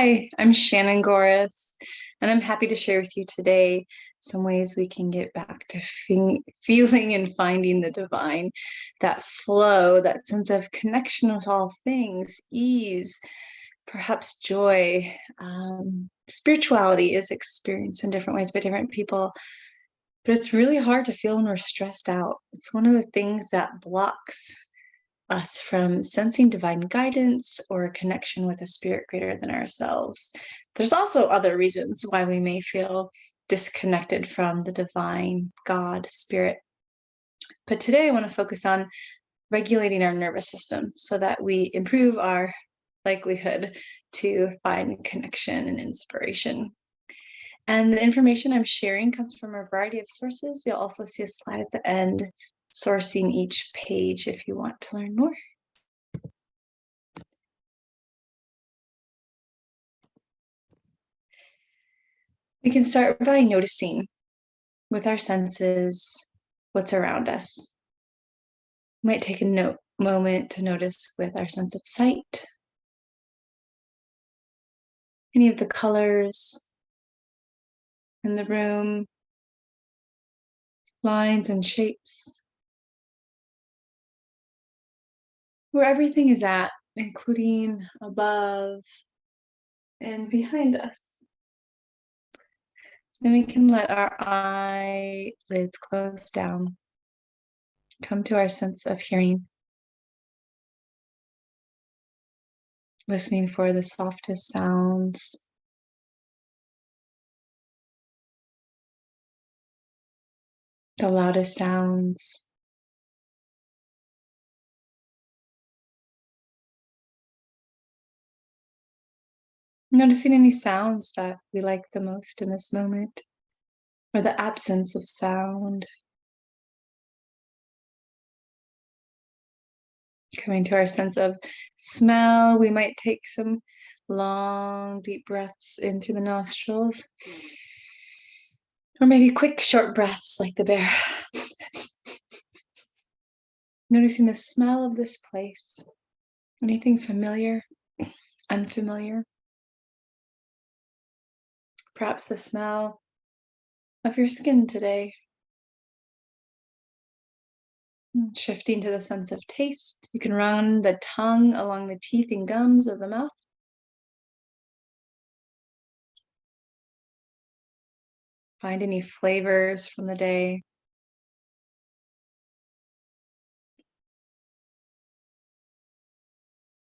Hi, I'm Shannon Goris, and I'm happy to share with you today some ways we can get back to feeling and finding the divine, that flow, that sense of connection with all things, ease, perhaps joy. Spirituality is experienced in different ways by different people, but it's really hard to feel when we're stressed out. It's one of the things that blocks us from sensing divine guidance or a connection with a spirit greater than ourselves. There's also other reasons why we may feel disconnected from the divine God, spirit. But today I want to focus on regulating our nervous system so that we improve our likelihood to find connection and inspiration. And the information I'm sharing comes from a variety of sources. You'll also see a slide at the end sourcing each page if you want to learn more. We can start by noticing with our senses what's around us. We might take a moment to notice with our sense of sight, any of the colors in the room, lines and shapes, where everything is at, including above and behind us. Then we can let our eyelids close down, come to our sense of hearing, listening for the softest sounds, the loudest sounds. Noticing any sounds that we like the most in this moment, or the absence of sound. Coming to our sense of smell, we might take some long, deep breaths in through the nostrils, or maybe quick, short breaths like the bear. Noticing the smell of this place. Anything familiar, unfamiliar? Perhaps the smell of your skin today. Shifting to the sense of taste, you can run the tongue along the teeth and gums of the mouth. Find any flavors from the day.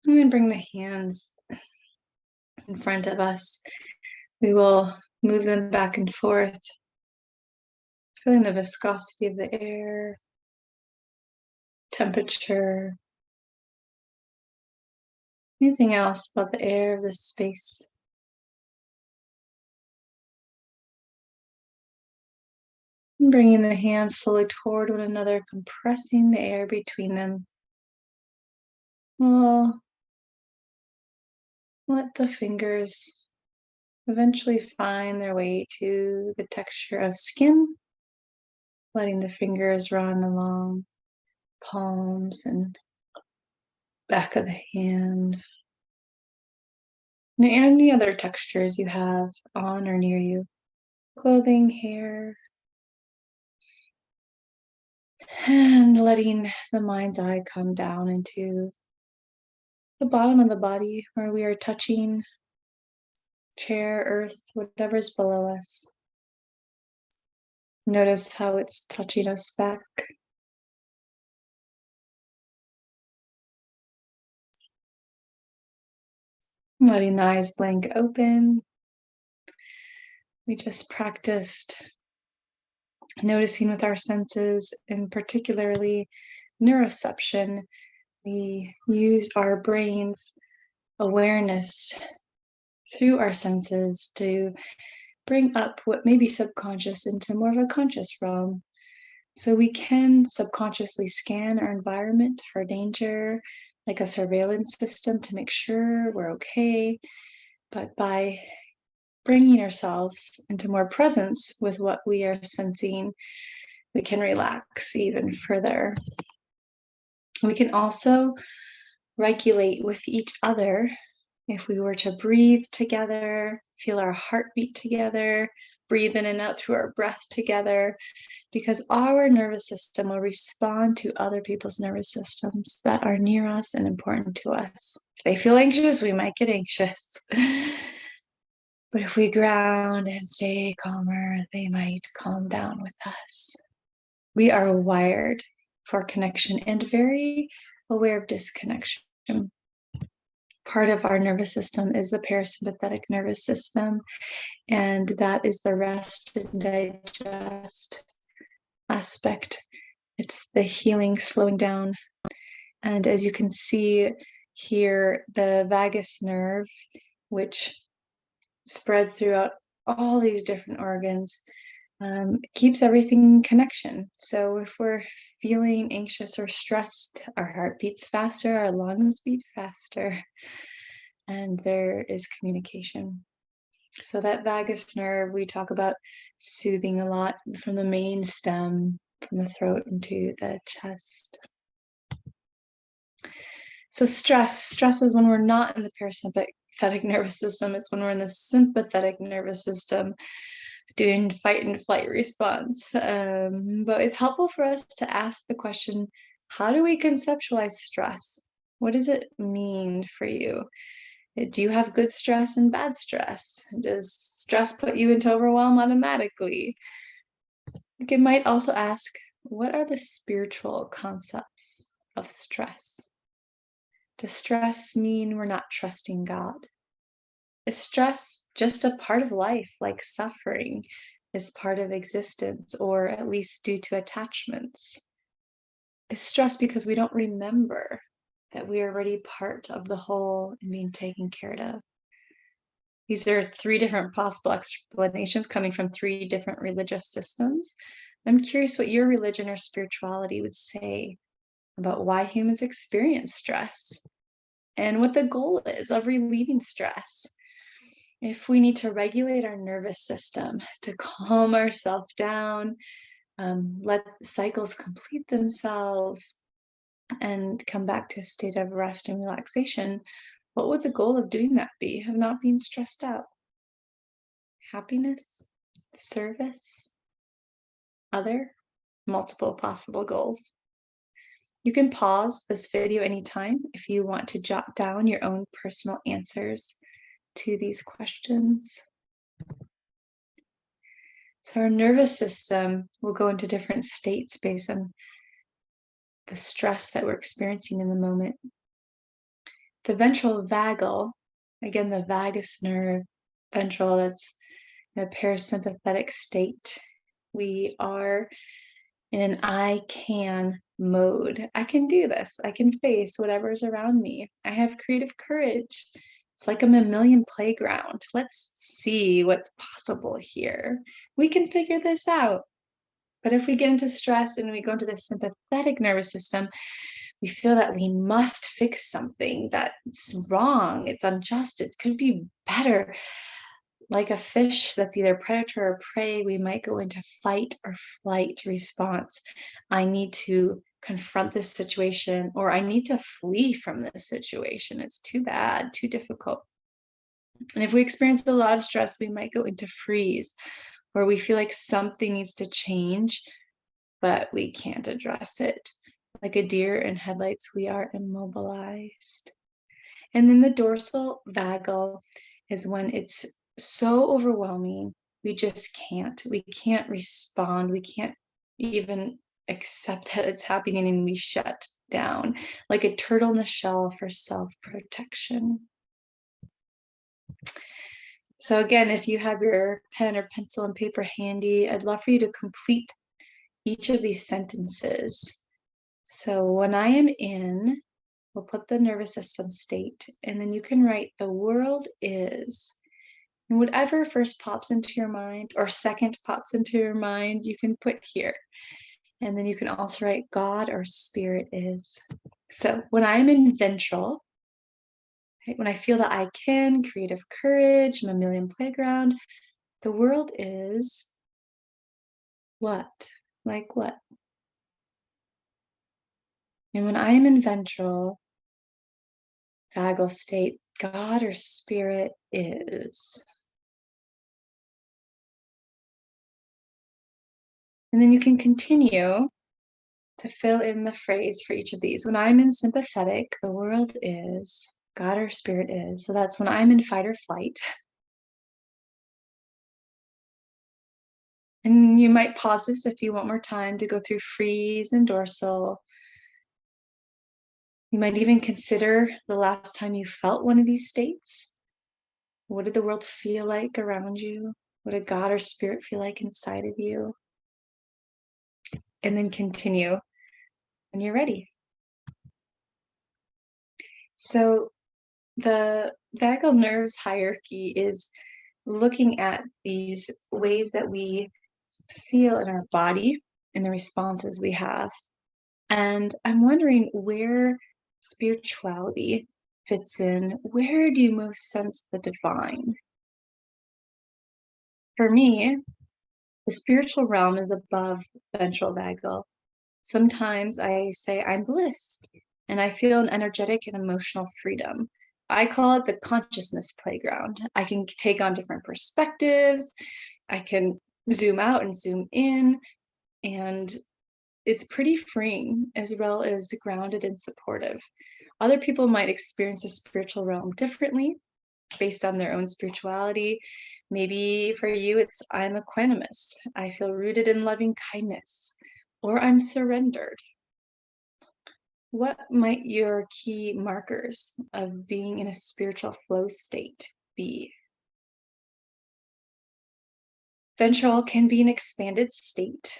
And then bring the hands in front of us. We will move them back and forth, feeling the viscosity of the air, temperature, anything else about the air of this space. And bringing the hands slowly toward one another, compressing the air between them. We'll let the fingers eventually find their way to the texture of skin, letting the fingers run along palms and back of the hand. And any other textures you have on or near you. Clothing, hair. And letting the mind's eye come down into the bottom of the body where we are touching chair, earth, whatever's below us. Notice how it's touching us back. Letting the eyes blink open. We just practiced noticing with our senses, and particularly neuroception. We use our brain's awareness through our senses to bring up what may be subconscious into more of a conscious realm. So we can subconsciously scan our environment for danger, like a surveillance system to make sure we're okay. But by bringing ourselves into more presence with what we are sensing, we can relax even further. We can also regulate with each other If we were to breathe together, feel our heartbeat together, breathe in and out through our breath together, because our nervous system will respond to other people's nervous systems that are near us and important to us. If they feel anxious, we might get anxious. But if we ground and stay calmer, they might calm down with us. We are wired for connection and very aware of disconnection. Part of our nervous system is the parasympathetic nervous system, and that is the rest and digest aspect. It's the healing, slowing down. And as you can see here, the vagus nerve, which spreads throughout all these different organs, keeps everything in connection. So if we're feeling anxious or stressed, our heart beats faster, our lungs beat faster, and there is communication. So that vagus nerve, we talk about soothing a lot from the main stem, from the throat into the chest. So stress is when we're not in the parasympathetic nervous system. It's when we're in the sympathetic nervous system doing fight and flight response. But it's helpful for us to ask the question, how do we conceptualize stress? What does it mean for you? Do you have good stress and bad stress? Does stress put you into overwhelm automatically? You might also ask, what are the spiritual concepts of stress? Does stress mean we're not trusting God? Is stress just a part of life, like suffering is part of existence, or at least due to attachments? Is stress because we don't remember that we are already part of the whole and being taken care of? These are 3 different possible explanations coming from 3 different religious systems. I'm curious what your religion or spirituality would say about why humans experience stress and what the goal is of relieving stress. If we need to regulate our nervous system to calm ourselves down, let cycles complete themselves, and come back to a state of rest and relaxation, what would the goal of doing that be? Of not being stressed out? Happiness? Service? Other? Multiple possible goals. You can pause this video anytime if you want to jot down your own personal answers to these questions. So our nervous system will go into different states based on the stress that we're experiencing in the moment. The ventral vagal, again, the vagus nerve, ventral, that's in a parasympathetic state. We are in an I can mode. I can do this. I can face whatever is around me. I have creative courage. It's like a mammalian playground. Let's see what's possible here. We can figure this out. But if we get into stress and we go into the sympathetic nervous system, we feel that we must fix something that's wrong, it's unjust, it could be better. Like a fish that's either predator or prey, we might go into fight or flight response. I need to confront this situation, or I need to flee from this situation. It's too bad, too difficult. And if we experience a lot of stress, we might go into freeze, where we feel like something needs to change, but we can't address it. Like a deer in headlights, we are immobilized. And then the dorsal vagal is when it's so overwhelming, we just can't. We can't respond. We can't even accept that it's happening, and we shut down like a turtle in the shell for self-protection. So again, if you have your pen or pencil and paper handy, I'd love for you to complete each of these sentences. So when I am in, we'll put the nervous system state, and then you can write the world is. And whatever first pops into your mind or second pops into your mind, you can put here. And then you can also write God or spirit is. So when I'm in ventral, right, when I feel that I can, creative courage, mammalian playground, the world is what? Like what? And when I am in ventral, vagal state, God or spirit is. And then you can continue to fill in the phrase for each of these. When I'm in sympathetic, the world is, God or spirit is. So that's when I'm in fight or flight. And you might pause this if you want more time to go through freeze and dorsal. You might even consider the last time you felt one of these states. What did the world feel like around you? What did God or spirit feel like inside of you? And then continue when you're ready. So the vagal nerves hierarchy is looking at these ways that we feel in our body and the responses we have. And I'm wondering where spirituality fits in. Where do you most sense the divine? For me, the spiritual realm is above ventral vagal. Sometimes I say I'm blissed and I feel an energetic and emotional freedom. I call it the consciousness playground. I can take on different perspectives. I can zoom out and zoom in, and it's pretty freeing as well as grounded and supportive. Other people might experience the spiritual realm differently based on their own spirituality. Maybe for you, it's I'm equanimous. I feel rooted in loving kindness, or I'm surrendered. What might your key markers of being in a spiritual flow state be? Ventral can be an expanded state,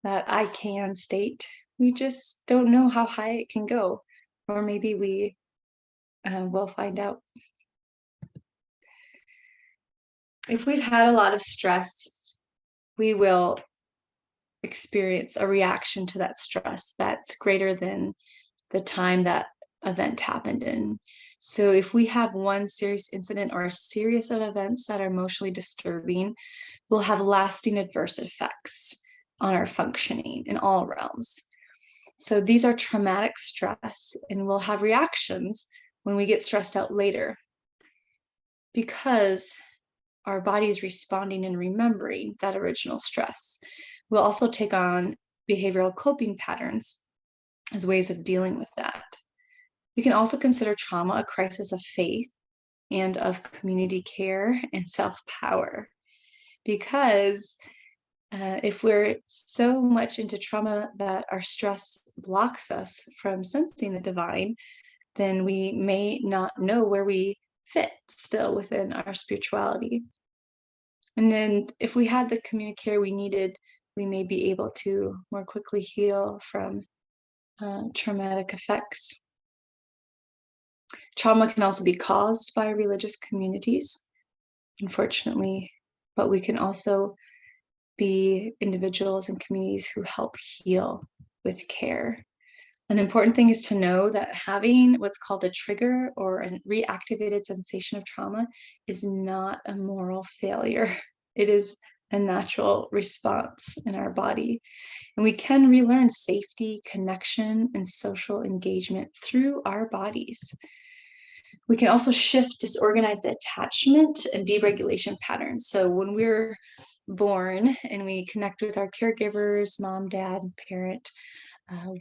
that I can state. We just don't know how high it can go, or maybe we will find out. If we've had a lot of stress, we will experience a reaction to that stress that's greater than the time that event happened in. So if we have one serious incident or a series of events that are emotionally disturbing, we'll have lasting adverse effects on our functioning in all realms. So these are traumatic stress, and we'll have reactions when we get stressed out later because our body is responding and remembering that original stress. We'll also take on behavioral coping patterns as ways of dealing with that. We can also consider trauma a crisis of faith and of community care and self-power, because if we're so much into trauma that our stress blocks us from sensing the divine, then we may not know where we fit still within our spirituality. And then if we had the community care we needed, we may be able to more quickly heal from traumatic effects. Trauma can also be caused by religious communities, unfortunately, but we can also be individuals and communities who help heal with care. An important thing is to know that having what's called a trigger or a reactivated sensation of trauma is not a moral failure. It is a natural response in our body. And we can relearn safety, connection, and social engagement through our bodies. We can also shift disorganized attachment and deregulation patterns. So when we're born and we connect with our caregivers, mom, dad, parent,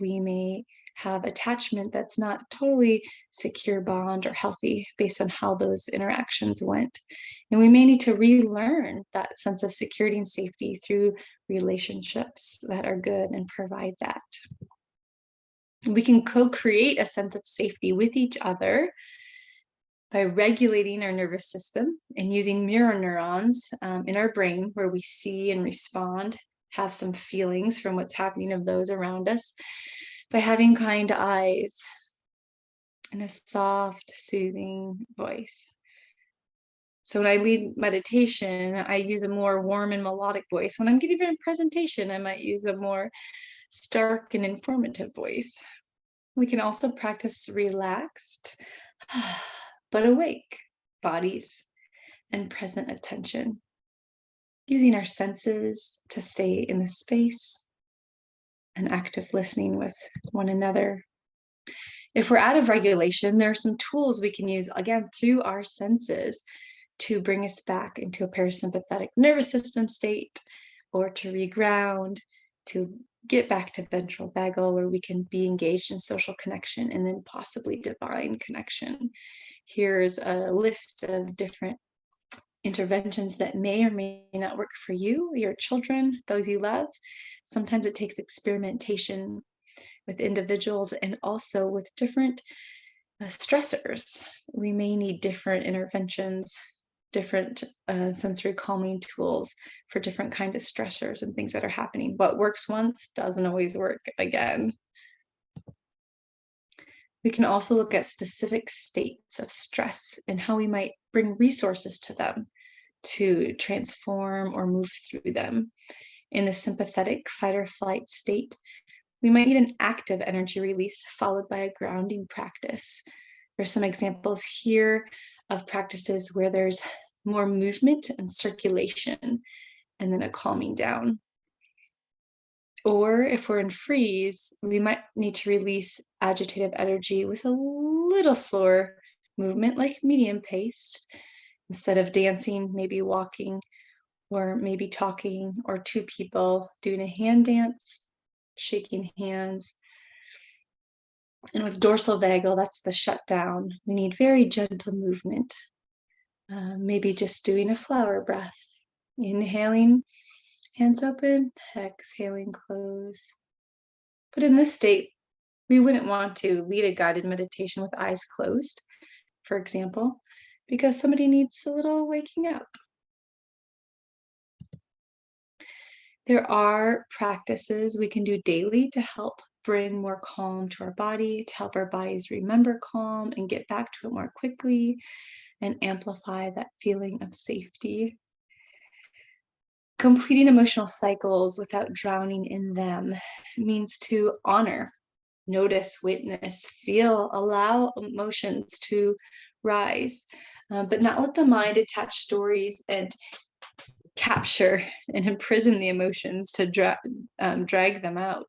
we may have attachment that's not totally secure bond or healthy based on how those interactions went. And we may need to relearn that sense of security and safety through relationships that are good and provide that. We can co-create a sense of safety with each other by regulating our nervous system and using mirror neurons in our brain where we see and respond, have some feelings from what's happening of those around us, by having kind eyes and a soft, soothing voice. So when I lead meditation, I use a more warm and melodic voice. When I'm giving a presentation, I might use a more stark and informative voice. We can also practice relaxed but awake bodies and present attention, using our senses to stay in the space and active listening with one another. If we're out of regulation, there are some tools we can use, again, through our senses to bring us back into a parasympathetic nervous system state, or to reground, to get back to ventral vagal, where we can be engaged in social connection and then possibly divine connection. Here's a list of different interventions that may or may not work for you, your children, those you love. Sometimes it takes experimentation with individuals and also with different stressors. We may need different interventions, different sensory calming tools for different kind of stressors and things that are happening. What works once doesn't always work again. We can also look at specific states of stress and how we might bring resources to them to transform or move through them. In the sympathetic fight or flight state, we might need an active energy release followed by a grounding practice. There's some examples here of practices where there's more movement and circulation and then a calming down. Or if we're in freeze, we might need to release agitative energy with a little slower movement, like medium pace. Instead of dancing, maybe walking, or maybe talking, or two people doing a hand dance, shaking hands. And with dorsal vagal, that's the shutdown. We need very gentle movement. Maybe just doing a flower breath. Inhaling, hands open, exhaling, close. But in this state, we wouldn't want to lead a guided meditation with eyes closed, for example, because somebody needs a little waking up. There are practices we can do daily to help bring more calm to our body, to help our bodies remember calm and get back to it more quickly and amplify that feeling of safety. Completing emotional cycles without drowning in them means to honor, notice, witness, feel, allow emotions to rise, but not let the mind attach stories and capture and imprison the emotions to drag them out.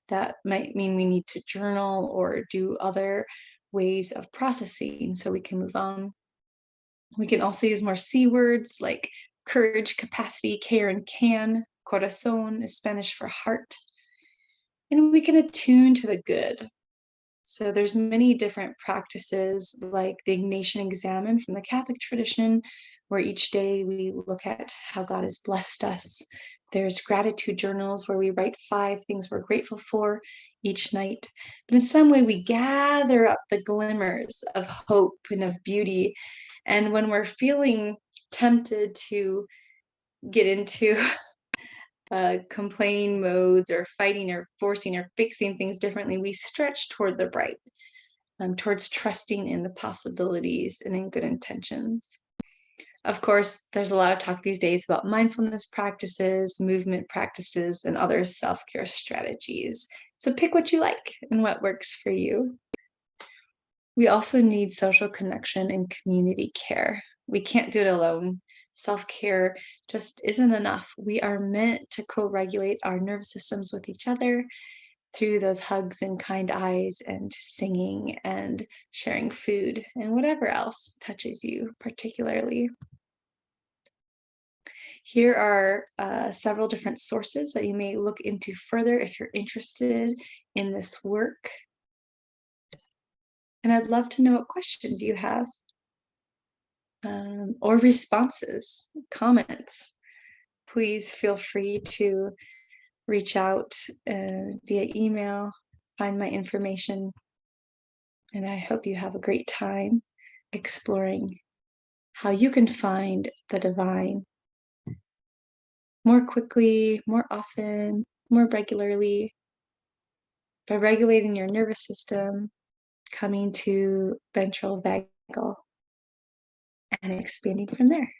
That might mean we need to journal or do other ways of processing so we can move on. We can also use more C words like courage, capacity, care, and can. Corazón is Spanish for heart. And we can attune to the good. So there's many different practices like the Ignatian Examen from the Catholic tradition, where each day we look at how God has blessed us. There's gratitude journals where we write 5 things we're grateful for each night. But in some way, we gather up the glimmers of hope and of beauty. And when we're feeling tempted to get into complaining modes or fighting or forcing or fixing things differently, we stretch toward the bright, towards trusting in the possibilities and in good intentions. Of course, there's a lot of talk these days about mindfulness practices, movement practices, and other self-care strategies. So pick what you like and what works for you. We also need social connection and community care. We can't do it alone. Self-care just isn't enough. We are meant to co-regulate our nervous systems with each other through those hugs and kind eyes and singing and sharing food and whatever else touches you particularly. Here are several different sources that you may look into further if you're interested in this work. And I'd love to know what questions you have, or responses, comments. Please feel free to reach out via email, find my information, and I hope you have a great time exploring how you can find the divine more quickly, more often, more regularly, by regulating your nervous system, coming to ventral vagal, and expanding from there.